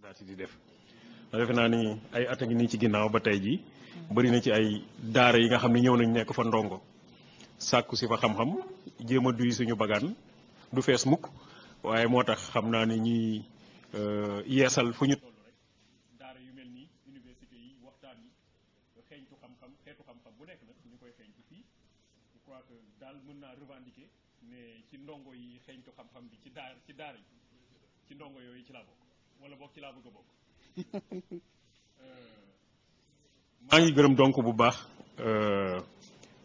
daal di def defe naa ni ay at a ngi nii ci ginnaaw ba tey ji bëri na ci ay daara yi nga xam ne ñëw nañ nekk fa ndongo sàkku si fa xam-xam jéem a duy suñu bagaan du fees mukk waaye moo tax xam naa ni ñuy yeesal fu ñu toll rek daara yu mel ni université yi waxtaan yi xeeñtu xam-xam xeetu xam-xam bu nekk nag ñu koy xeeñtu fii je crois que daal mën naa revendiquer ne ci ndongo yi xeeñtu xam-xam bi ci daara yi ci ndongo yooyu ci laa bokk wala bokk ci laa bëgg a bokk maa ngi gërëm donc bu baax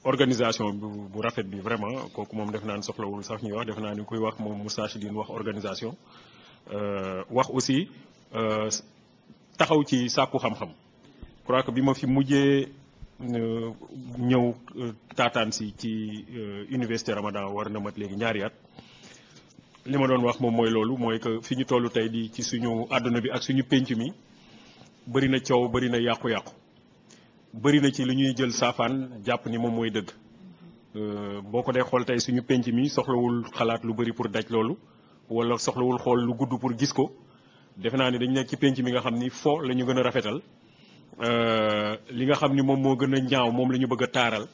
organisation bu rafet bi vraiment kooku moom def naa ni soxlawul sax ñuy wax def naa ni kuy wax moom Moustarchidine wax organisation wax aussi taxaw ci sàkku xam-xam crois que bi ma fi mujjee ñëw taataan si ci université Ramadan war na mat léegi ñaari at li ma doon wax moom mooy loolu mooy que fi ñu toll tey di ci suñu àdduna bi ak suñu pénc mi bëri na coow bëri na yàqu-yàqu bëri na ci li ñuy jël saafaan jàpp ni moom mooy dëgg boo ko dee xool tey suñu pénc mi soxlawul xalaat lu bëri pour daj loolu wala soxlawul xool lu gudd pour gis ko defe naa ni dañu nekk ci pénc mi nga xam ni fo la ñu gën a rafetal li nga xam ni moom moo gën a ñaaw moom la ñu bëgg a taaral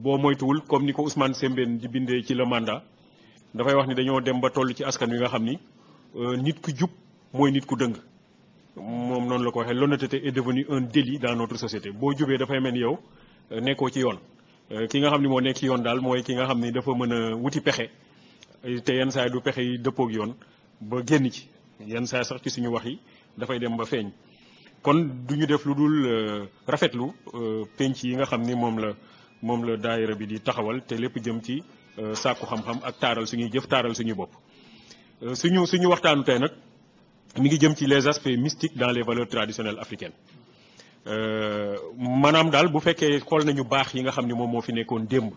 boo moytuwul comme ni ko Ousmane Sembène di bindee ci le mandat dafay wax ni dañoo dem ba toll ci askan wi nga xam ni nit ku jub mooy nit ku dëng moom noonu la ko waxee l'honnêteté est devenue un délit dans notre société boo jubee dafay mel ni yow nekkoo ci yoon ki nga xam ni moo nekk ci yoon daal mooy ki nga xam ni dafa mën a wuti pexe te yenn saa yi du pexe yi dëppoog yoon ba génn ci yenn saa sax ci suñu wax yi dafay dem ba feeñ kon du ñu def lu dul rafetlu penc yi nga xam ni moom la daayira bi di taxawal te lépp jëm ci sàkku xam-xam ak taaral suñuy jëf taaral suñuy bopp suñu waxtaanu tey nag mi ngi jëm ci les aspects mystiques dans les valeurs traditionnelles africaines maanaam daal bu fekkee xool nañu baax yi nga xam ni moom moo fi nekkoon démb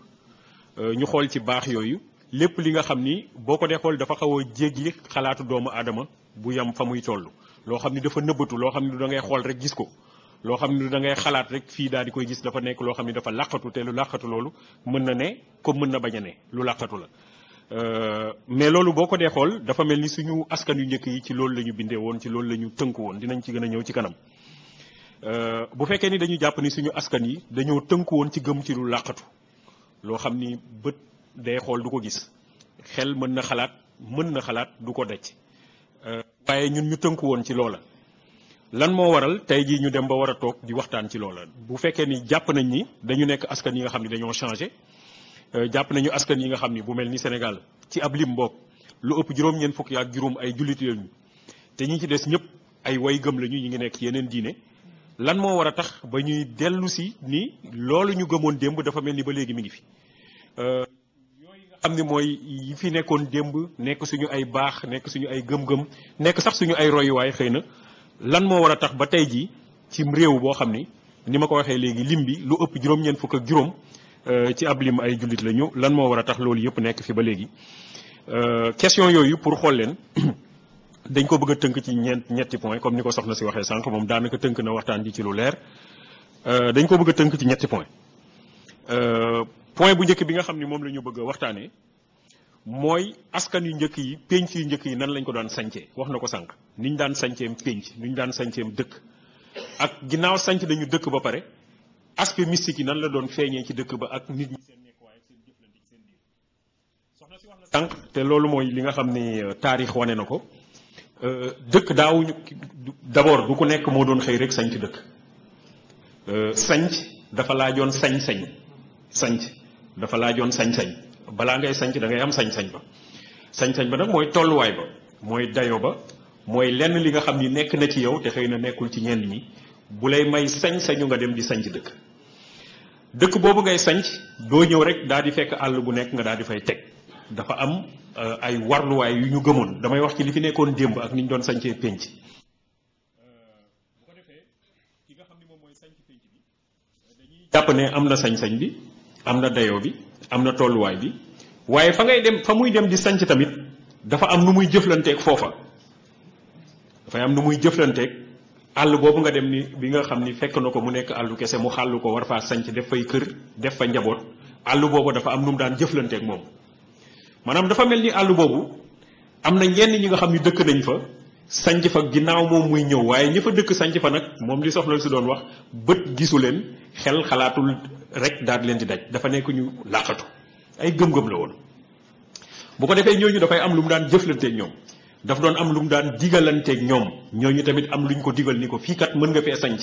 ñu xool ci baax yooyu lépp li nga xam ni boo ko dee xool dafa xaw a jéggi xalaatu doomu aadama bu yam fa muy toll loo xam ni dafa nëbbatu loo xam ni da ngay xool rek gis ko loo xam ni da ngay xalaat rek fii daal di koy gis dafa nekk loo xam ni dafa làqatu te lu làqatu loolu mën na ne comme mën na bañ a ne lu làqatu la mais loolu boo ko dee xool dafa mel ni suñu askan yu njëkk yi ci loolu la ñu bindee woon ci loolu la ñu tënku woon dinañ ci gën a ñëw ci kanam bu fekkee ni dañu jàpp ni suñu askan yi dañoo tënku woon ci gëm ci lu làqatu loo xam ni bët day xool du ko gis xel mën na xalaat du ko decc waaye ñun ñu tënku woon ci loola lan moo waral tey jii ñu dem ba war a toog di waxtaan ci loola bu fekkee ni jàpp nañ ni dañu nekk askan yi nga xam ni dañoo changé jàpp nañu askan yi nga xam ni bu mel ni Sénégal ci ab lim boog lu ëpp juróom-ñeent fukk ak juróom ay jullit lañu te ñi ci des ñëpp ay way gëm lañu ñu ngi nekk yeneen diine lan moo war a tax ba ñuy dellu si ni loolu ñu gëmoon démb dafa mel ni ba léegi mi ngi fi yooyu nga xam ni mooy yi fi nekkoon démb nekk suñu ay baax nekk suñu ay gëm-gëm nekk sax suñu ay royuwaay xëy na lan moo war a tax ba tey jii ci réew boo xam ni ma ko waxee léegi lim bi lu ëpp juróom-ñeent fukk ak juróom ci ab lim ay jullit lañu lan moo war a tax loolu yëpp nekk fi ba léegi question yooyu pour xool leen dañ ko bëgg a tënk ci ñetti point comme ni ko soxna si waxee sànq moom daanaka tënk na waxtaan ji ci lu leer dañ ko bëgg a tënk ci ñetti point point bu njëkk bi nga xam ni moom la ñu bëgg a waxtaanee mooy askan yu njëkk yi pénc yu njëkk yi nan lañ ko daan sancee wax na ko sànq niñ daan sanceem pénc niñ daan sanceem dëkk ak ginnaaw sanc dañu dëkk ba pare aspect mystique yi nan la doon feeñee ci dëkk ba ak nit ñi seen nekkuwaay ak seen jëflante ci seen biir soxna si wax na sànq te loolu mooy li nga xam ni taarix wane na ko dëkk daawuñu d'abord du ku nekk moo doon xëy rek sanc dëkk sanc dafa laajoon sañ-sañ sanc dafa laajoon sañ-sañ balaa ngay sanc da ngay am sañ-sañ ba sañ-sañ ba nag mooy tolluwaay ba mooy dayo ba mooy lenn li nga xam ni nekk na ci yow te xëy na nekkul ci ñenn ñi bu lay may sañ-sañu nga dem di sanc dëkk boobu ngay sanc doo ñëw rek daal di fekk àll bu nekk nga daal di fay teg dafa am ay warluwaay yu ñu gëmoon damay wax ci li fi nekkoon démb ak ni ñu doon sancee pénc bu ko defee ki nga xam ni moom mooy sanc pénc bi dañuy jàpp ne am na sañ-sañ bi am na dayo bi am na tolluwaay bi waaye fa muy dem di sanc tamit dafa am nu muy jëflanteeg foofa dafay am nu muy jëflanteeg àll boobu nga dem ni bi nga xam ni fekk na ko mu nekk àllu kese mu xàllu ko war faa sanc def fay kër def fa njaboot àll boobu dafa am nu mu daan jëflanteeg moom maanaam dafa mel ni àll boobu am na ñenn ñi nga xam ni dëkk nañ fa sanc fa ginnaaw moom muy ñëw waaye ña fa dëkk sanc fa nag moom li soxna si doon wax bët gisu leen xel xalaatul rek daal di leen di daj dafa nekk ñu làqatu ay gëm-gëm la woon. bu ko defee ñooñu dafay am lu mu daan jëflanteeg ñoom daf doon am lu mu daan digalanteeg ñoom ñooñu tamit am luñ ko digal ni ko fii kat mën nga fee sanc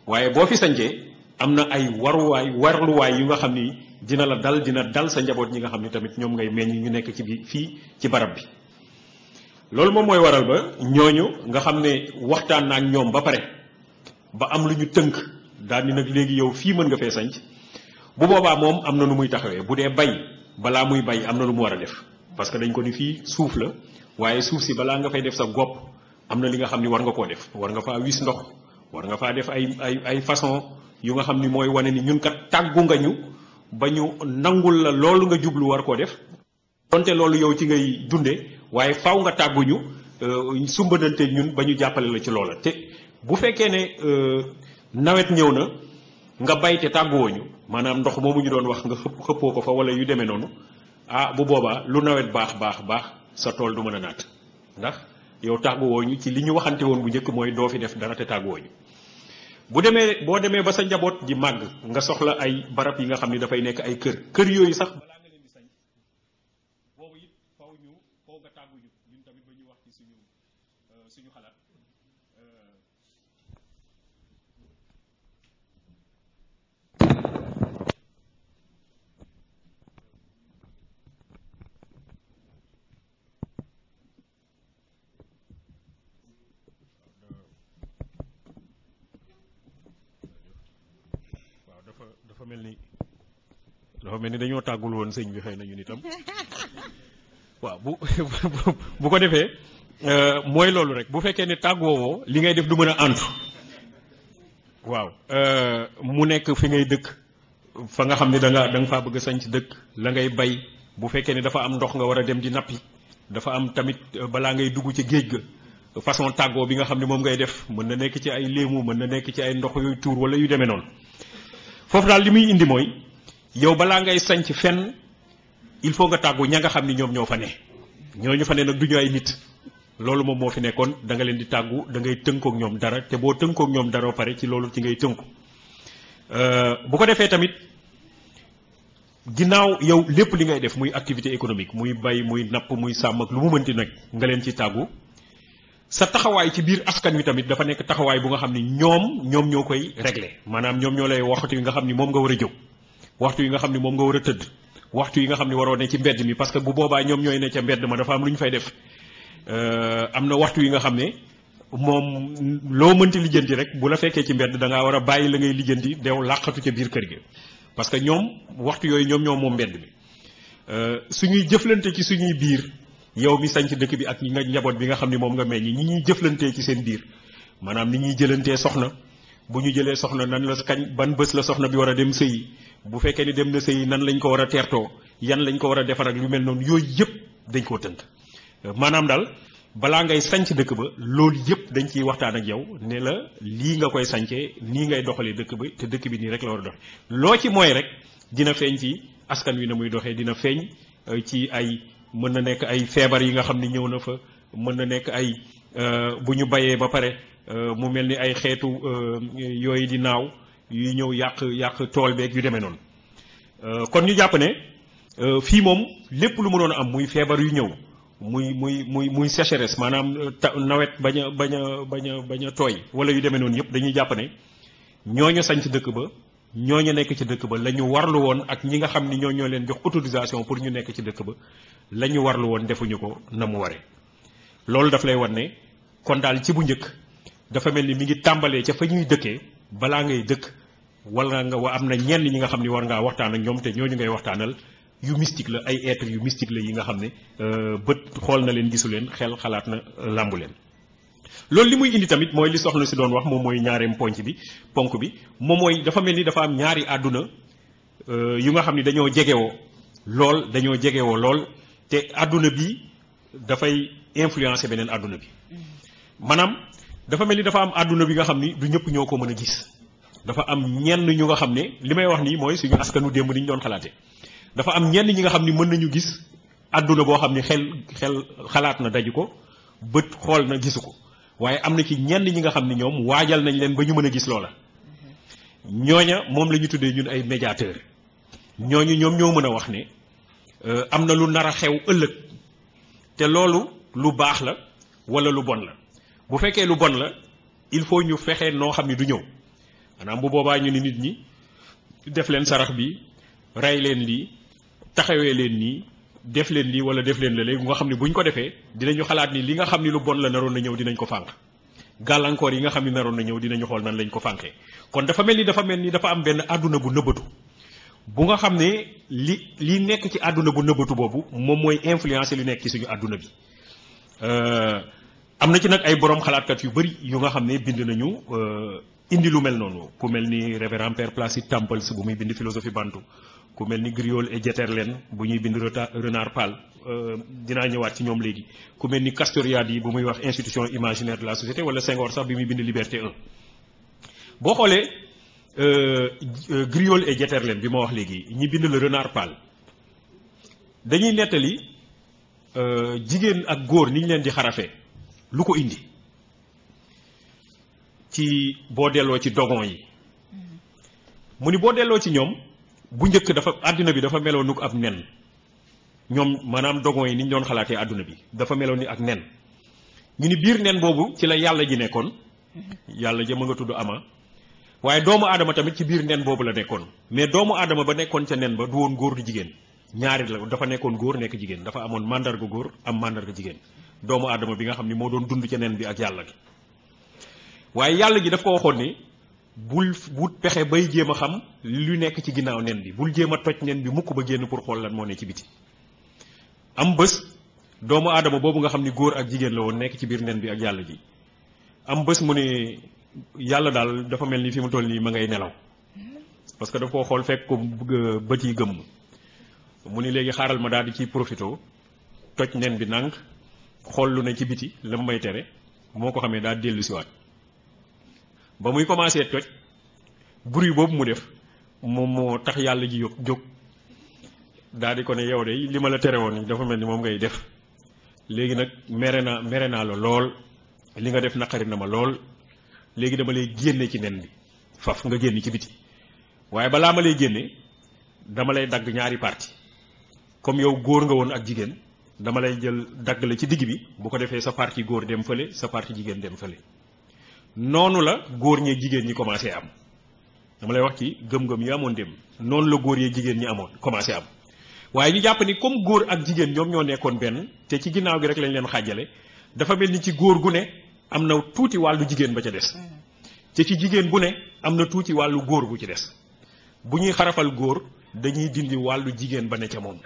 waaye boo fi sancee am na ay warluwaay yu nga xam ni dina la dal dina dal sa njaboot ñi nga xam ni tamit ñoom ngay meññ ñu nekk ci bi fii ci barab bi. loolu moom mooy waral ba ñooñu nga xam ne waxtaan na ak ñoom ba pare ba am lu ñu tënk daal ni nag léegi yow fii mën nga fee sanc bu boobaa moom am na nu muy taxawee bu dee bay balaa muy bay am na lu mu war a def parce que dañ ko ni fii suuf la waaye suuf si balaa nga fay def sa gopp am na li nga xam ni war nga koo def war nga faa wis ndox war nga faa def ay façon yu nga xam ni mooy wane ni ñun kat tàggu nga ñu ba ñu nangul la loolu nga jublu war koo def donte loolu yow ci ngay dunde waaye faw nga tàgguñu sumbanante ñun ba ñu jàppale la ci loola te bu fekkee ne nawet ñëw na nga bay te tàgguwooñu maanaam ndox moomu ñu doon wax nga xëppoo ko fa wala yu demee noonu ah bu boobaa lu nawet baax sa tool du mën a naat ndax yow tàgguwooñu ci li ñu waxante woon bu njëkk mooy doo fi def dara te tàgguwooñu boo demee ba sa njaboot ji màgg nga soxla ay barab yi nga xam ni dafay nekk ay kër yooyu sax balaa nga leen di sañ boobu it faw nga tàgguñu ñun tamit ba ñu wax ci suñu xalaat dafa mel ni dañoo tàggul woon sëñ bi xëy na ñun itam waaw bu ko defee mooy loolu rek bu fekkee ne tàggoowoo li ngay def du mën a antu waaw mu nekk fi ngay dëkk fa nga xam ne da nga faa bëgg a sanc dëkk la ngay bay bu fekkee ne dafa am ndox nga war a dem di nappi dafa am tamit balaa ngay dugg ci géej ga façon tàggoo bi nga xam ne moom ngay def mën na nekk ci ay léemu mën na nekk ci ay ndox yooyu tuur wala yu demee noonu foofu daal li muy indi mooy yow balaa ngay sanc fenn il faut nga tàggu ña nga xam ni ñoom ñoo fa ne ñooñu fa ne nag du ñu ay nit loolu moom moo fi nekkoon da nga leen di tàggu da ngay tënkook ñoom dara te boo tënkook ñoom dara ba pare ci loolu ci ngay tënku bu ko defee tamit ginnaaw yow lépp li ngay def muy activité économique muy bay muy napp muy sàmm ak lu mu mënti nag nga leen ci tàggu sa taxawaay ci biir askan wi tamit dafa nekk taxawaay bu nga xam ni ñoom ñoo koy régler maanaam ñoom ñoo lay waxtu yi nga xam ni moom nga war a jóg waxtu yi nga xam ni moom nga war a tëdd waxtu yi nga xam ni waroo ne ci mbedd mi parce que bu boobaa ñoom ñooy ne ca mbedd ma dafa am lu ñu fay def am na waxtu yi nga xam ne moom loo mënti lijjanti rek bu la fekkee ci mbedd da ngaa war a bàyyi la ngay lijjanti dew làqatu ca biir kër gi parce que ñoom waxtu yooyu ñoom ñoo moom mbedd mi suñuy jëflante ci suñuy biir yow mi sañ ci dëkk bi ak ñi nga njaboot bi nga xam ni moom nga meññ ñi ñuy jëflantee ci seen biir maanaam ni ñuy jëlantee soxna bu ñu jëlee soxna nan la kañ ban bés la soxna bi war a dem sëyi bu fekkee ni dem na sëyi nan lañ ko war a teertoo yan lañ ko war a defar ak lu mel noonu yooyu yëpp dañ koo tënk maanaam daal balaa ngay sanc dëkk ba loolu yëpp dañ ciy waxtaan ak yow ne la lii nga koy sancee nii ngay doxalee dëkk ba te dëkk bi nii rek la war a doxe loo ci mooy rek dina feeñ ci askan wi na muy doxee dina feeñ ci ay mën na nekk ay feebar yi nga xam ni ñëw na fa mën na nekk ay bu ñu bayee ba pare mu mel ni ay xeetu yooyu di naaw yuy ñëw yàq tool beeg yu demee noonu kon ñu jàpp ne fii moom lépp lu mënoon a am muy feebar yu ñëw muy sécheresse maanaam nawet bañ a tooy wala yu demee noonu yëpp dañuy jàpp ne ñooñu sañ ci dëkk ba ñooñu nekk ci dëkk ba la ñu warlu woon ak ñi nga xam ni ñoo leen jox autorisation pour ñu nekk ci dëkk ba la ñu warlu woon defuñu ko na mu waree loolu daf lay wan ne kon daal ci bu njëkk dafa mel ni mi ngi tàmbalee ca fa ñuy dëkkee balaa ngay dëkk wala nga am na ñenn ñi nga xam ni war ngaa waxtaan ak ñoom te ñooñu ngay waxtaanal yu mystique la ay être yu mystique la yi nga xam ne bët xool na leen gisu leen xel xalaat na làmbu leen loolu li muy indi tamit mooy li soxna si doon wax moom mooy ñaareem ponk bi moom mooy dafa mel ni dafa am ñaari àdduna yu nga xam ni dañoo jegewoo lool te àdduna bi dafay influencer beneen àdduna bi maanaam dafa mel ni dafa am àdduna bi nga xam ni du ñëpp ñoo ko mën a gis dafa am ñenn ñu nga xam ne li may wax nii mooy suñu askanu démb ni ñu doon xalaate dafa am ñenn ñi nga xam ni mën nañu gis àdduna boo xam ni xel xalaat na daju ko bët xool na gisu ko waaye am na ci ñenn ñi nga xam ni ñoom waajal nañ leen ba ñu mën a gis loola ñooña moom la ñu tuddee ñun ay médiateur ñooñu ñoom ñoo mën a wax ne am na lu nar a xew ëllëg te loolu lu baax la wala lu bon la bu fekkee lu bon la il faut ñu fexe noo xam ni du ñëw maanaam bu boobaa ñu ni nit ñi def leen sarax bi rey leen lii taxawee leen nii def leen lii wala def leen la léegi nga xam ne bu ñu ko defee dinañu xalaat ni li nga xam ni lu bon la naroon na ñëw dinañ ko fànq gàllankoor yi nga xam ni naroon na ñëw dinañu xool nan lañ ko fànqee kon dafa mel ni dafa am benn àdduna bu nëbbatu bu nga xam ne li nekk ci àdduna bu nëbbatu boobu moom mooy influencer li nekk ci suñu àdduna bi am na ci nag ay borom xalaatkat yu bari yu nga xam ne bind nañu indi lu mel noonu ku mel ni révérend père Placide Tempels bu muy bind philosophie bantu ku mel ni Griol et Jeterlen bu ñuy bind Renard Pal dinaa ñëwaat ci ñoom léegi ku mel ni Castoriadis yi bu muy wax institution imaginaire de la société wala Senghor sax bi muy bind Liberté 1 boo xoolee Griol et Jeterlen bi ma wax léegi ñi bind le Renard Pal dañuy nettali jigéen ak góor ni ñu leen di xarafee lu ko indi ci boo delloo ci dogon yi mu ni boo delloo ci ñoom bu njëkk dafa àdduna bi dafa meloon ni ko ab nen ñoom maanaam dogon yi ni ñu doon xalaatee àdduna bi dafa meloon ni ak nen ñu ni biir nen boobu ci la yàlla ji nekkoon yàlla ja ma nga tudd ama waaye doomu aadama tamit ci biir nen boobu la nekkoon mais doomu aadama ba nekkoon ca nen ba du woon góor du jigéen ñaari la dafa nekkoon góor nekk jigéen dafa amoon màndarga góor am màndarga jigéen doomu aadama bi nga xam ni moo doon dund ca nen bi ak yàlla gi waaye yàlla ji daf ko waxoon ni bul pexe bay jéem a xam lu nekk ci ginnaaw nen bi bul jéem a toj nen bi mukk ba génn pour xool lan moo ne ci biti am bés doomu aadama boobu nga xam ni góor ak jigéen la woon nekk ci biir nen bi ak yàlla ji am bés mu ne yàlla daal dafa mel ni fi mu toll nii ma ngay nelaw parce que daf koo xool fekk ko bët yi gëmm mu ni léegi xaaral ma daal di ciy profito toj nen bi nànk xool lu ne ci biti la mu may tere moo ko xamee daal dellu siwaat ba muy commencé toj bruit boobu mu def moom moo tax yàlla ji jóg daal di ko ne yow de li ma la tere woon dafa mel ni moom ngay def léegi nag mere naa la lool li nga def naqari na ma lool léegi dama lay génne ci nen bi faf nga génn ci biti waaye balaa ma lay génne dama lay dagg ñaari parti comme yow góor nga woon ak jigéen dama lay jël dagg la ci digg bi bu ko defee sa parti góor dem fële sa parti jigéen dem fële noonu la góor ñee jigéen ñi commencé am dama lay wax ci gëm-gëm yi amoon dem noonu la góor yee jigéen ñi amoon commencé am waaye ñu jàpp ni comme góor ak jigéen ñoom ñoo nekkoon benn te ci ginnaaw gi rek lañ leen xaajale dafa mel ni ci góor gu ne am na tuuti wàllu jigéen ba ca des te ci jigéen bu ne am na tuuti wàllu góor bu ci des bu ñuy xarafal góor dañuy dindi wàllu jigéen ba ne ca moom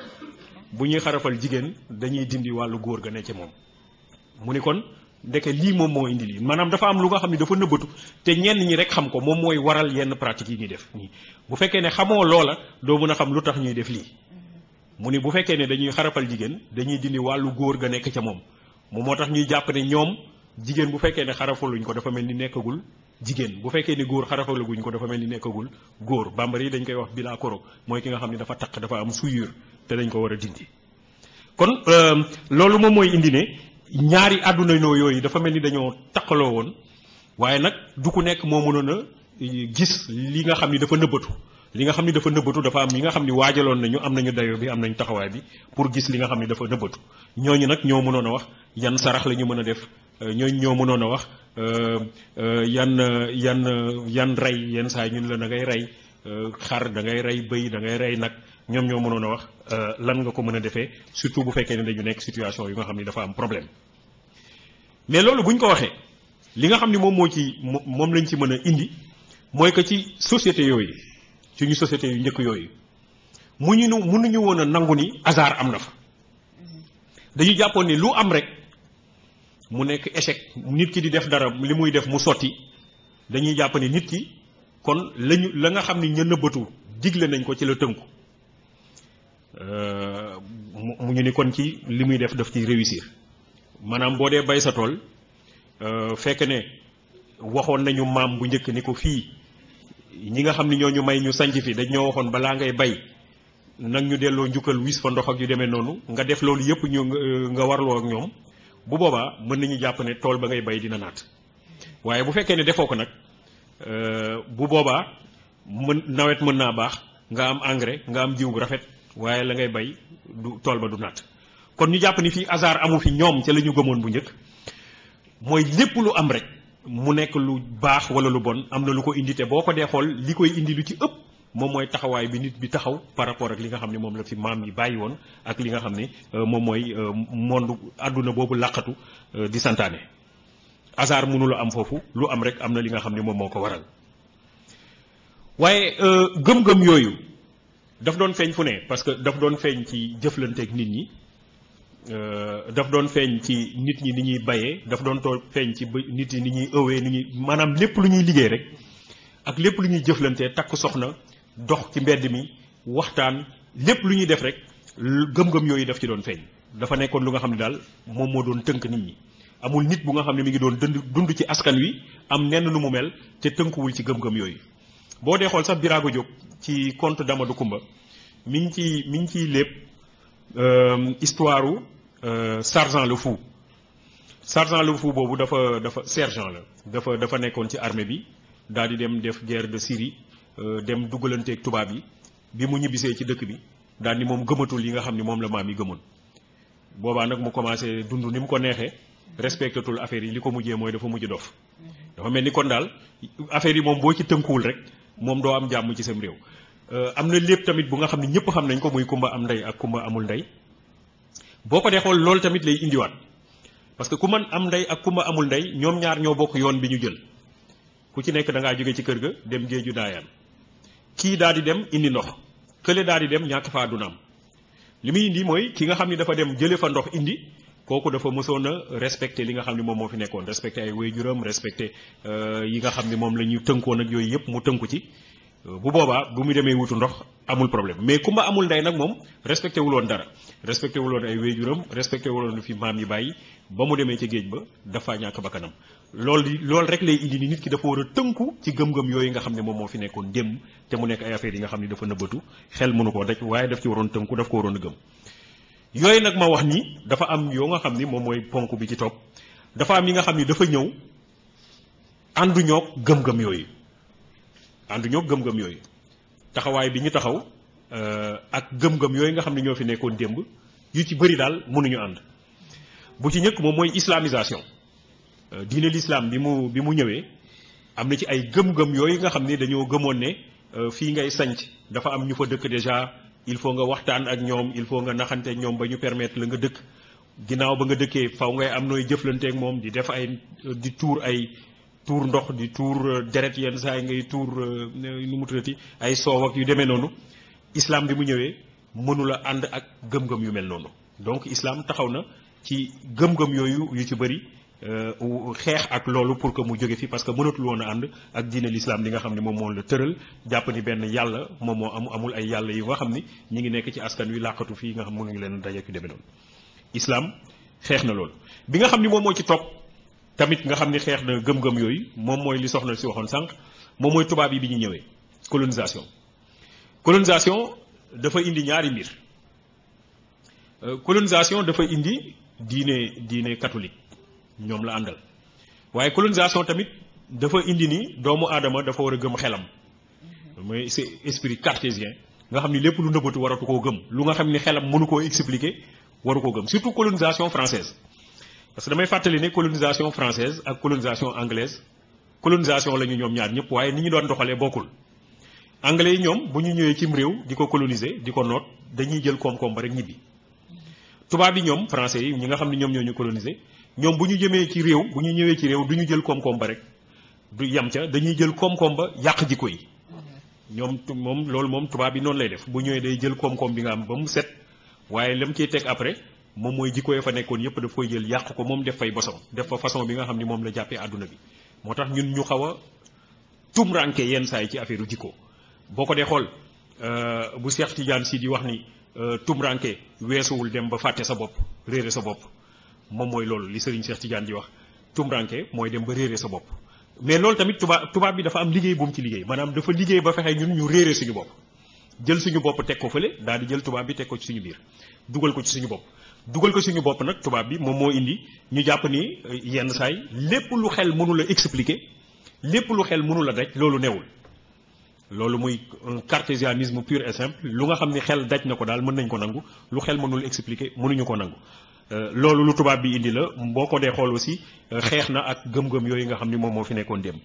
bu ñuy xarafal jigéen dañuy dindi wàllu góor ga ne ca moom mu ni kon ndeke lii moom moo indi lii maanaam dafa am lu nga xam ne dafa nëbbatu te ñenn ñi rek xam ko moom mooy waral yenn pratique yi ñuy def nii bu fekkee ne xamoo loola doo mën a xam lu tax ñuy def lii mu ni bu fekkee ne dañuy xarafal jigéen dañuy dindi wàllu góor ga nekk ca moom moo tax ñuy jàpp ne ñoom jigéen bu fekkee ne xarafaluñ ko dafa mel ni nekkagul jigéen bu fekkee ni góor xarafalaguñ ko dafa mel ni nekkagul góor bambara yi dañ koy wax bila koro mooy ki nga xam ne dafa taq dafa am souillure te dañ ko war a dindi kon loolu moom mooy indi ne ñaari àdduna noo yooyu dafa mel ni dañoo taqaloo woon waaye nag du ku nekk moo mënoon a gis li nga xam ni dafa nëbbatu li nga xam ni dafa nëbbatu dafa am yi nga xam ni waajaloon nañu am nañu dayo bi am nañu taxawaay bi pour gis li nga xam ni dafa nëbbatu ñooñu nag ñoo mënoon a wax yan sarax la ñu mën a def ñooñu ñoo mënoon a wax yan rey yenn saa yi ñun la da ngay rey xar da ngay rey bëy da ngay rey nag ñoom ñoo mënoon a wax lan nga ko mën a defee surtout bu fekkee ne dañu nekk situation yu nga xam ni dafa am problème mais loolu bu ñu ko waxee li nga xam ni moom moom lañ ci mën a indi mooy que ci société yooyu suñu société yu njëkk yooyu mënuñu woon a nangu ni hasard am na fa dañu jàppoon ni lu am rek mu nekk échec nit ki di def dara li muy def mu sotti dañuy jàpp ni nit ki kon la nga xam ni ña nëbbatu digle nañ ko ci la tënku mu ñu ni kon ci li muy def daf ci réussir maanaam boo dee bay sa tool fekk ne waxoon nañu maam bu njëkk ni ko fii ñi nga xam ni ñoo ñu may ñu sanc fi dañ ñoo waxoon balaa ngay bay nag ñu delloo njukkal wis fa ndox ak yu demee noonu nga def loolu yëpp ñu nga warloo ak ñoom bu boobaa mën nañu jàpp ne tool ba ngay bay dina naat waaye bu fekkee ne defoo ko nag bu boobaa nawet mën naa baax nga am engrais nga am jiw bu rafet waaye la ngay bay du tool ba du naat kon ñu jàpp ni fii hasard amu fi ñoom ca la ñu gëmoon bu njëkk mooy lépp lu am rek mu nekk lu baax wala lu bon am na lu ko indi te boo ko dee xool li koy indi lu ci ëpp moom mooy taxawaay bi nit bi taxaw par rapport ak li nga xam ne moom la fi maam yi bàyyi woon ak li nga xam ne moom mooy monde àdduna boobu làqatu di santaane hasard mënula am foofu lu am rek am na li nga xam ne moom moo ko waral waaye gëm-gëm yooyu daf doon feeñ fu ne parce que daf doon feeñ ci jëflanteeg nit ñi daf doon feeñ ci nit ñi ni ñuy bayee daf doon feeñ ci nit ñi ni ñuy ëwee ni ñuy maanaam lépp lu ñuy liggéey rek ak lépp lu ñuy jëflantee takk soxna dox ci mbedd mi waxtaan lépp lu ñuy def rek gëm-gëm yooyu daf ci doon feeñ dafa nekkoon lu nga xam ne daal moom moo doon tënk nit ñi amul nit bu nga xam ne mi ngi doon dund ci askan wi am nenn nu mu mel te tënkuwul ci gëm-gëm yooyu boo dee xool sax Birago Diop ci conte d'Amadou Coumba mi ngi ciy lépp histoire Sergent le Fou Sergent le Fou boobu dafa sergent la dafa nekkoon ci armée bi daal di dem def guerre de Syrie dem duggalanteeg tubaab yi bi mu ñibbisee ci dëkk bi daal ni moom gëmatul yi nga xam ni moom la maam yi gëmoon boobaa nag mu commencé dund ni mu ko neexee respectatul affaire yi li ko mujjee mooy dafa mujj dof dafa mel ni kon daal affaire yi moom boo ci tënkuwul rek moom doo am jàmm ci sam réew am na lépp tamit bu nga xam ne ñëpp xam nañ ko muy kumba am ndey ak kumba amul ndey boo ko dee xool loolu tamit lay indiwaat parce que ku man am ndey ak kumba amul ndey ñoom ñaar ñoo bokk yoon bi ñu jël ku ci nekk da ngaa jóge ci kër ga dem géeju daayaan kii daal di dem indi ndox kële daal di dem ñàkk faa dunaam li muy indi mooy ki nga xam ne dafa dem jële fa ndox indi kooku dafa mësoon a respecté li nga xam ne moom moo fi nekkoon respecté ay waajuram respecté yi nga xam ne moom la ñu tënkoon ak yooyu yëpp mu tënku ci bu boobaa bu mu demee wutu ndox amul problème mais kumba amul ndey nag moom respecté wuloon dara respecté wuloon ay waajuram respecté wuloon fi maam yi bàyyi ba mu demee ci géej ba dafa ñàkk bakkanam loolu rek lay indi ni nit ki dafa war a tënku ci gëm-gëm yooyu nga xam ne moom moo fi nekkoon démb te mu nekk ay affaires yi nga xam ne dafa nëbbatu xel mënu koo daj waaye daf ci waroon tënku daf ko waroon a gëm yooyu nag ma wax ni dafa am yoo nga xam ni moom mooy ponk bi ci topp dafa am yi nga xam ni dafa ñëw ànduñoog gëm-gëm yooyu ànduñoog gëm-gëm yooyu taxawaay bi ñu taxaw ak gëm-gëm yooyu nga xam ne ñoo fi nekkoon démb yu ci bëri daal mënuñu ànd bu ci ñëkk moom mooy islamisation diine l'islam bi mu ñëwee am na ci ay gëm-gëm yooyu nga xam ni dañoo gëmoon ne fii ngay sanc dafa am ñu fa dëkk déjà il faut nga waxtaan ak ñoom il faut nga naxante ak ñoom ba ñu permettre la nga dëkk ginnaaw ba nga dëkkee faw ngay am nooy jëflanteek moom di def di tuur ndox di tuur deret yenn saa yi ngay tuur nu mu tuddati ay soow ak yu demee noonu islam bi mu ñëwee mënula ànd ak gëm-gëm yu mel noonu donc islam taxaw na ci gëm-gëm yooyu yu ci bëri xeex ak loolu pour que mu jóge fi parce que mënatul woon a ànd ak diine l'islam li nga xam ne moom moo la tëral jàpp ni benn yàlla moom moo amul ay yàlla yu nga xam ni ñi ngi nekk ci askan wi làqatu fii nga xam mënuñu leen dajeek yu demee noonu islam xeex na loolu bi nga xam ni moom moo ci topp tamit nga xam ni xeex na gëm-gëm yooyu moom mooy li soxna si waxoon sànq moom mooy tubaab yi bi ñu ñëwee colonisation dafa indi ñaari mbir colonisation dafa indi diine catholique ñoom la àndal waaye colonisation tamit dafa indi ni doomu aadama dafa war a gëm xelam mooy c'est esprit cartésien nga xam ni lépp lu nëbbatu waratu koo gëm lu nga xam ni xelam mënu koo expliquer waru koo gëm surtout colonisation française parce que damay fàttali ne colonisation française ak colonisation anglaise colonisation la ñu ñoom ñaar ñëpp waaye ni ñu doon doxalee bokkul anglais yi ñoom bu ñu ñëwee cim réew di ko coloniser di ko noot dañuy jël koom-koom ba rek ñibbi tubaab bi ñoom français yi ñi nga xam ne ñoom ñoo ñu coloniser ñoom bu ñu ñëwee ci réew du ñu jël koom-koom ba rek du yam ca dañuy jël koom-koom ba yàq jikko yi ñoom loolu moom tubaab bi noonu lay def bu ñëwee day jël koom-koom bi nga am ba mu set waaye lam ciy teg après moom mooy jikko ya fa nekkoon yëpp daf koy jël yàq ko moom def fay bosom def fa façon bi nga xam ni moom la jàppee àdduna bi moo tax ñun ñu xaw a tumranke yenn saa yi ci affaire u jikko boo ko dee xool bu Cheikh Tidiane Sy di wax ni tumranke weesuwul dem ba fàtte sa bopp réere sa bopp moom mooy loolu li Serigne Cheikh Tidiane di wax tumranke mooy dem ba réere sa bopp mais loolu tamit tubaab bi dafa am liggéey bu mu ci liggéey maanaam dafa liggéey ba fexe ñun ñu réere suñu bopp jël suñu bopp teg ko fële daal di jël tubaab bi teg ko ci suñu biir dugal ko ci suñu bopp dugal ko suñu bopp nag tubaab bi moom moo indi ñu jàpp ni yenn saay lépp lu xel mënu la expliquer lépp lu xel mënu la daj loolu newul loolu muy un cartésianisme pur et simple lu nga xam ni xel daj na ko daal mën nañ ko nangu lu xel mënul expliquer mënuñu ko nangu loolu lu tubaab bi indi la boo ko dee xool aussi xeex na ak gëm-gëm yooyu nga xam ni moom moo fi nekkoon démb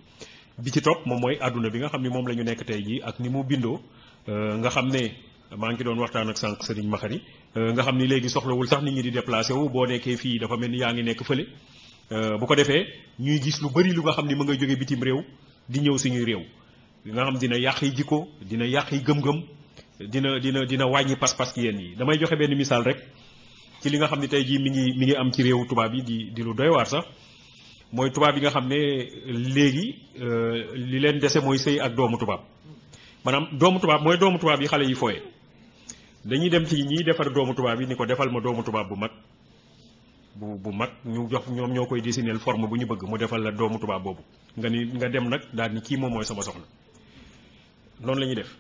bi ci topp moom mooy àdduna bi nga xam ni moom la ñu nekk tey jii ak ni mu bindoo nga xam ne maa ngi doon waxtaan ak sànq Serigne Makhari nga xam ni léegi soxlawul sax nit ñi di déplacé wu boo nekkee fii dafa mel ni yaa ngi nekk fële bu ko defee ñuy gis lu bari lu nga xam ni mu nga jóge bitim réew di ñëw suñuy réew nga xam dina yàq yi jikko dina yàq yi gëm-gëm dina wàññi pas-pas ci yéen yi damay joxe benn misaal rek ci li nga xam ne tey jii mi ngi am ci réewu tubaab yi di lu doy waar sax mooy tubaab yi nga xam ne léegi li leen dese mooy sëy ak doomu tubaab maanaam doomu tubaab mooy doomu tubaab yi xale yi fooye dañuy dem ci ñiy defar doomu tubaab yi ni ko defal ma doomu tubaab bu mag bu mag ñu jox ñoom ñoo koy dessiner forme bu ñu bëgg mu defal la doomu tubaab boobu nga dem nag daal ni kii moom mooy sama soxna noonu la ñuy def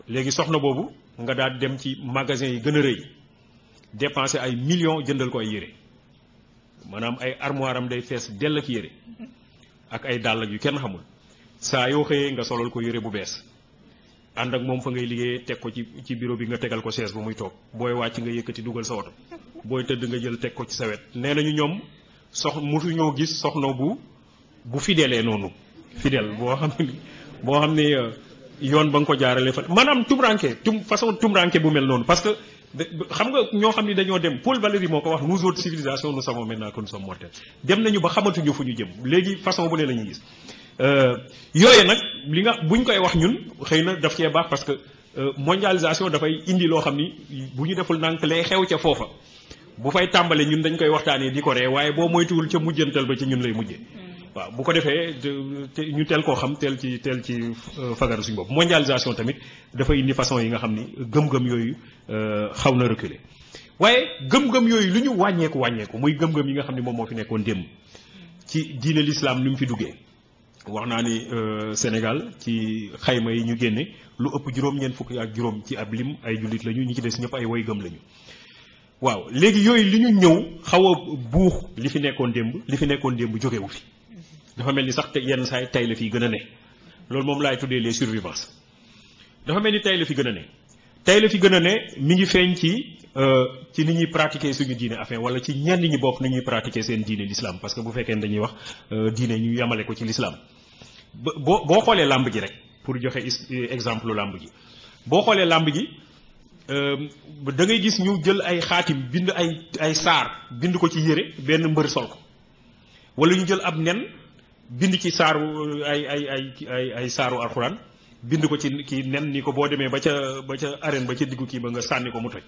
léegi soxna boobu nga daal dem ci magasin yi gën a rëy dépenser ay millions jëndal ko ay yére maanaam ay armoire am day fees dell ak yére ak ay dàll yu kenn xamul saa yoo xëyee nga solal ko yére bu bees ànd ak moom fa ngay liggéeyee teg ko ci bureau bi nga tegal ko chaise ba muy toog booy wàcc nga yëkkati dugal sa oto booy tëdd nga jël teg ko ci sa wet nee nañu ñoom musu ñoo gis soxna bu fidèle noonu fidèle boo xam ne yoon ba nga ko jaarale fa maanaam façon tumranke bu mel noonu parce que xam nga ñoo xam ni dañoo dem Paul Valéry moo ko wax nous autres civilisations nous savons maintenant que nous sommes mortels dem nañu ba xamatuñu fu ñu jëm léegi façon bu ne la ñuy gis yooyu nag li nga buñ koy wax ñun xëy na daf cee baax parce que mondialisation dafay indi loo xam ni bu ñu deful nànk lay xew ca foofa bu fay tàmbale ñun dañ koy waxtaanee di ko ree waaye boo moytuwul ca mujjantal ba ci ñun lay mujjee waaw bu ko defee ñu teel koo xam teel ci fagar suñu bopp mondialisation tamit dafa indi façon yi nga xam ni gëm-gëm yooyu xaw na reculer waaye gëm-gëm yooyu lu ñu wàññeeku muy gëm-gëm yi nga xam ni moom moo fi nekkoon démb ci diine l'islam ni mu fi duggee wax naa ni Sénégal ci xayma yi ñu génne lu ëpp juróom-ñeent fukk ak juróom ci ab lim ay jullit lañu ñi ci des ñëpp ay woy gëm lañu waaw léegi yooyu li ñu ñëw xaw a buux li fi nekkoon démb jógewu fi dafa mel ni sax te yenn saay tay la fi gën a ne loolu moom laay tuddee les survivances dafa mel ni tay la fi gën a ne mi ngi feeñ ci ni ñuy pratiquer suñu diine afin wala ci ñenn ñi bokk ni ñuy pratiquer seen diine l'islam parce que bu fekkee ne dañuy wax diine ñu yamale ko ci l'islam boo xoolee làmb ji rek pour joxe exemple làmb ji boo xoolee làmb ji da ngay gis ñu jël ay xaatim bind ay saar bind ko ci yére benn mbër sol ko wala ñu jël ab nen bind ci saaru ay saaru alxuraan bind ko ci kii nen ni ko boo demee ba ca arène ba ca diggu kii ba nga sànni ko mu toj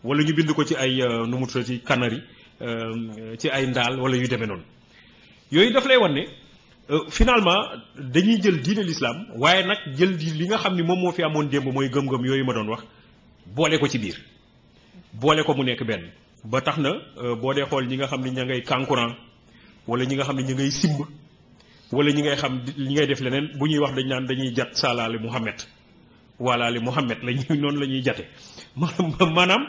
wala ñu bind ko ci ay nu mu tudd ci kanari ci ay ndaal wala yu demee noonu yooyu daf lay wan ne finalement dañuy jël diine l'islam waaye nag jël li nga xam ni moom moo fi amoon démb mooy gëm-gëm yooyu ma doon wax boole ko ci biir boole ko mu nekk benn ba tax na boo dee xool ñi nga xam ni ña ngay kankurang wala ñi nga xam ne ñi ngay simb wala ñi ngay def leneen bu ñuy wax dañ naan dañuy jat saalaale Muhammad walaale Muhammad noonu la ñuy jate maanaam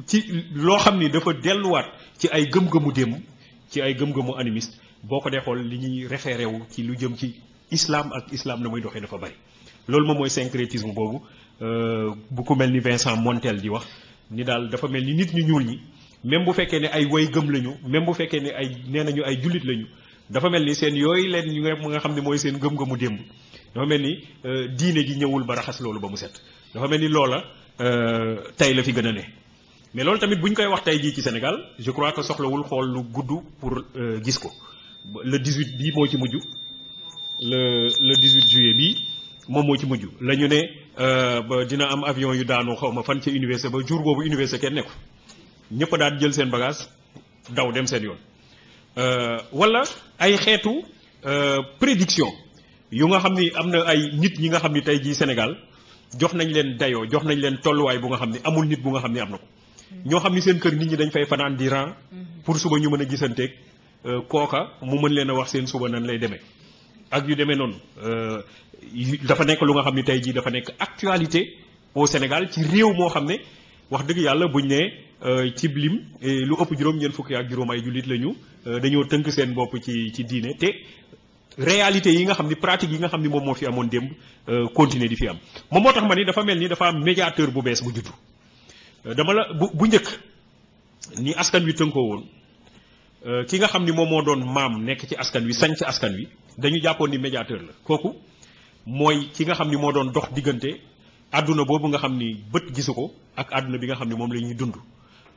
ci loo xam ni dafa delluwaat ci ay gëm-gëmu démb ci ay gëm-gëmu animiste boo ko dee xool li ñuy référé wu ci lu jëm ci islam ak islam na muy doxee dafa bari loolu moom mooy syncrétisme boobu bu ko mel ni Vincent Montel di wax ni daal dafa mel ni nit ñu ñuul ñi même bu fekkee ne ay way gëm lañu même bu fekkee ne nee nañu ay jullit lañu dafa mel ni seen yooyu leen ñu nga xam ne mooy seen gëm-gëmu démb dafa mel ni diine gi ñëwul ba raxas loolu ba mu set dafa mel ni loola tey la fi gën a ne mais loolu tamit bu ñu koy wax tey jii ci Sénégal je crois que soxlawul xool lu gudd pour gis ko le 18 bii moo ci mujj le 18 juillet bii moom moo ci mujj la ñu ne ba dina am avion yu daanu xaw ma fan ca université ba jour boobu université kenn nekku ñëpp daal jël seen bagage daw dem seen yoon wala ay xeetu prédiction yu nga xam ni am na ay nit ñi nga xam ni tey jii Sénégal jox nañ leen dayoo jox nañ leen tolluwaay bu nga xam ni amul nit bu nga xam ni am na ko ñoo xam ni seen kër nit ñi dañ fay fanaan di rang pour suba ñu mën a gisanteeg kooka mu mën leen a wax seen suba nan lay demee ak yu demee noonu dafa nekk lu nga xam ni tey jii dafa nekk actualité au Sénégal ci réew moo xam ne wax dëgg yàlla buñ ne ci lim lu ëpp juróom-ñeent fukki ak juróom ay jullit lañu dañoo tënk seen bopp ci diine te réalité yi nga xam ni pratique yi nga xam ni moom moo fi amoon démb continuer di fi am moom moo tax ma ni dafa mel ni dafa am médiateur bu bees bu juddu dama la bu njëkk ni askan wi tënkoo woon ki nga xam ni moom moo doon maam nekk ci askan wi sañ ci askan wi dañu jàppoon ni médiateur la kooku mooy ki nga xam ni moo doon dox diggante àdduna boobu nga xam ni bët gisu ko ak àdduna bi nga xam ni moom la ñuy dund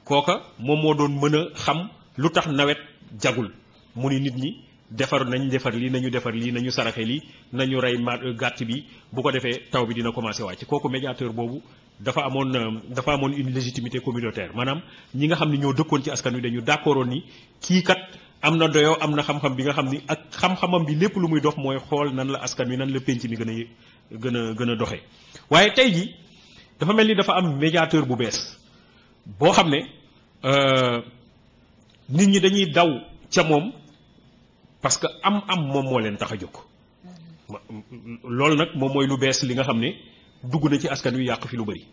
kooka moom moo doon mën a xam lu tax nawet jagul mu ni nit ñi defar nañ defar lii nañu defar lii nañu saraxe lii nañu rey gàtt bi bu ko defee taw bi dina commencé wàcc kooku médiateur boobu dafa amoon une légitimité communautaire maanaam ñi nga xam ni ñoo dëkkoon ci askan wi dañu d'accordoon ni kii kat am na doyoo am na xam-xam bi nga xam ni ak xam-xamam bi lépp lu muy dox mooy xool nan la askan wi nan la penc mi gën a doxee waaye tey ji dafa mel ni dafa am médiateur bu bees boo xam ne nit ñi dañuy daw ca moom parce que am moom moo leen tax a jóg loolu nag moom mooy lu bees li nga xam ne dugg na ci askan wi yàq fi lu bari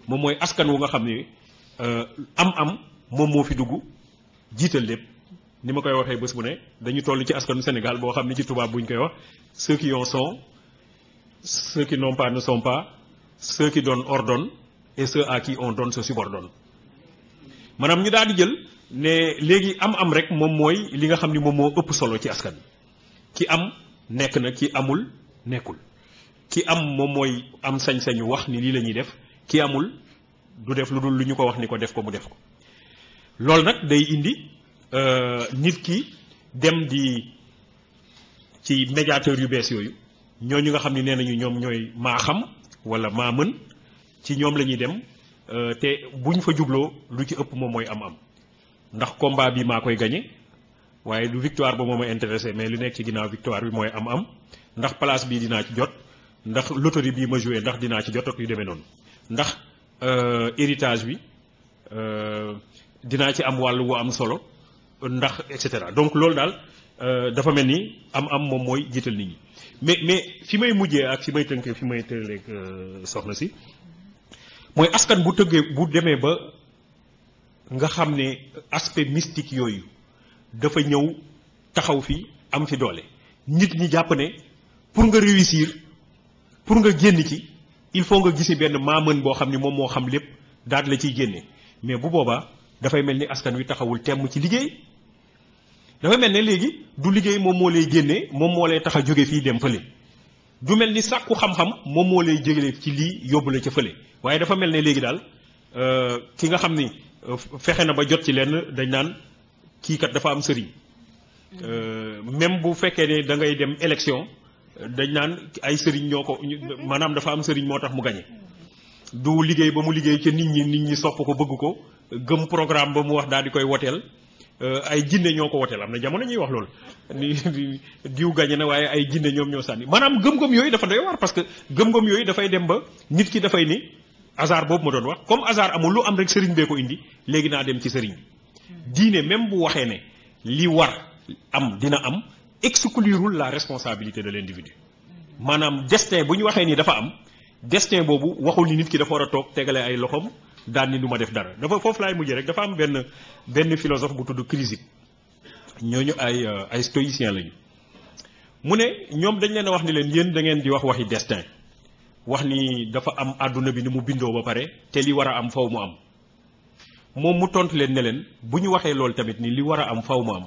moom mooy askan wu nga xam ne am moom moo fi dugg jiital lépp ni ma koy waxee bés bu ne dañu toll ci askanu Sénégal boo xam ne ci tubaab bu ñu koy wax ceux qui en sont ceux qui n'ont pas ne sont pas ceux qui donnent ordonnent et ceux à qui on donne se subordonnent maanaam ñu daal di jël ne léegi am rek moom mooy li nga xam ni moom moo ëpp solo ci askan ki am nekk na ki amul nekkul ki am moom mooy am sañ-sañu wax ni lii la ñuy def ki amul du def lu dul lu ñu ko wax ni ko def ko mu def ko loolu nag day indi nit ki dem di ci médiateur yu bees yooyu ñooñu nga xam ni nee nañu ñoom ñooy maa xam wala maa mën ci ñoom la ñuy dem te buñ fa jubloo lu ci ëpp moom mooy am ndax combat bi maa koy gagné waaye du victoire ba moo ma intéressé mais lu nekk ci ginnaaw victoire bi mooy am ndax place bii dinaa ci jot ndax loterie bii ma joué ndax dinaa ci jot ak yu demee noonu ndax héritage bi dinaa ci am wàll wu am solo ndax et cetera donc loolu daal dafa mel ni am moom mooy jiital nit ñi mais fi may mujjee ak fi may tënkee fi may tëleeg soxna si mooy askan bu tëggee bu demee ba nga xam ne aspect mystique yooyu dafa ñëw taxaw fi am fi doole nit ñi jàpp ne pour nga réussir pour nga génn ci il faut nga gisi benn maamën boo xam ni moom moo xam lépp daal la ciy génne mais bu boobaa dafay mel ni askan wi taxawul temm ci liggéey dafa mel ne léegi du liggéey moom moo lay génne moom moo lay tax a jóge fii dem fële du mel ni sàkku xam-xam moom moo lay jégale ci lii yóbbu la ca fële waaye dafa mel ne léegi daal ki nga xam ni fexe na ba jot ci lenn dañ naan kii kat dafa am sëriñ même bu fekkee ne da ngay dem élection dañ naan ay sëriñ ñoo ko maanaam dafa am sëriñ moo tax mu gañe du liggéey ba mu liggéey ca nit ñi sopp ko bëgg ko gëm programme ba mu wax daal di koy woteel ay jinne ñoo ko woteel am na jamono ñuy wax loolu ni diw gañe na waaye ay jinne ñoom ñoo sànni maanaam gëm-gëm yooyu dafa doy war parce que gëm-gëm yooyu dafay dem ba nit ki dafay ni hasard boobu ma doon wax comme hasard amul lu am rek sëriñ bee ko indi léegi naa dem ci sëriñ bi diine même bu waxee ne li war am dina am exclurul la responsabilité de l'individu maanaam destin bu ñu waxee ni dafa am destin boobu waxul ni nit ki dafa war a toog tegale ay loxoom daan ni du ma def dara dafa foofu laay mujjee rek dafa am benn philosophe bu tudd Chrysippe ñooñu ay stoïciens lañu mu ne ñoom dañ leen a wax ni leen yéen da ngeen di waxi destin wax ni dafa am àdduna bi ni mu bindoo ba pare te li war a am faw mu am moom mu tontu leen ne leen bu ñu waxee loolu tamit ni li war a am faw mu am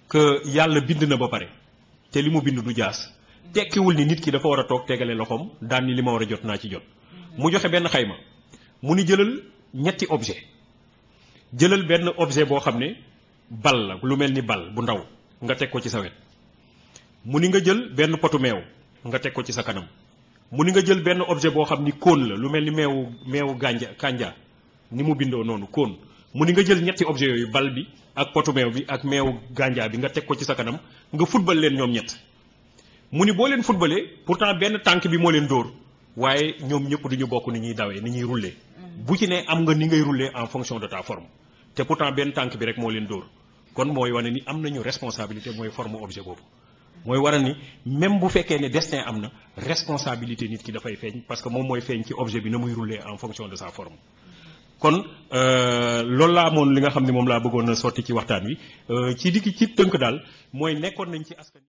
que yàlla bind na ba pare te li mu bind du jaas tekkiwul ni nit ki dafa war a toog tegale loxoom daan ni li ma war a jot naa ci jot mu joxe benn xayma mu ni jëlal ñetti objet jëlal benn objet boo xam ne bal la lu mel ni bal bu ndaw nga teg ko ci sa wet mu ni nga jël benn potu meew nga teg ko ci sa kanam mu ni nga jël benn objet boo xam ni kóon la lu mel ni meewu kànja ni mu bindoo noonu kóon mu ni nga jël ñetti objet yooyu bal bi ak potu meew bi ak meewu gànjaa bi nga teg ko ci sa kanam nga football leen ñoom ñett mu ni boo leen footballee pourtant benn tànk bi moo leen dóor waaye ñoom ñëpp duñu bokk ni ñuy dawee ni ñuy rouler bu ci ne am nga ni ngay rouler en fonction de ta forme te pourtant benn tànk bi rek moo leen dóor kon mooy wane ni am nañu responsabilité mooy forme objet boobu mooy waral ni même bu fekkee ne destin am na responsabilité nit ki dafay feeñ parce que moom mooy feeñ ci objet bi na muy rouler en fonction de sa forme kon loolu laa amoon li nga xam ne moom laa bëggoon a sotti ci waxtaan wi ci tënk daal mooy nekkoon nañ ci askan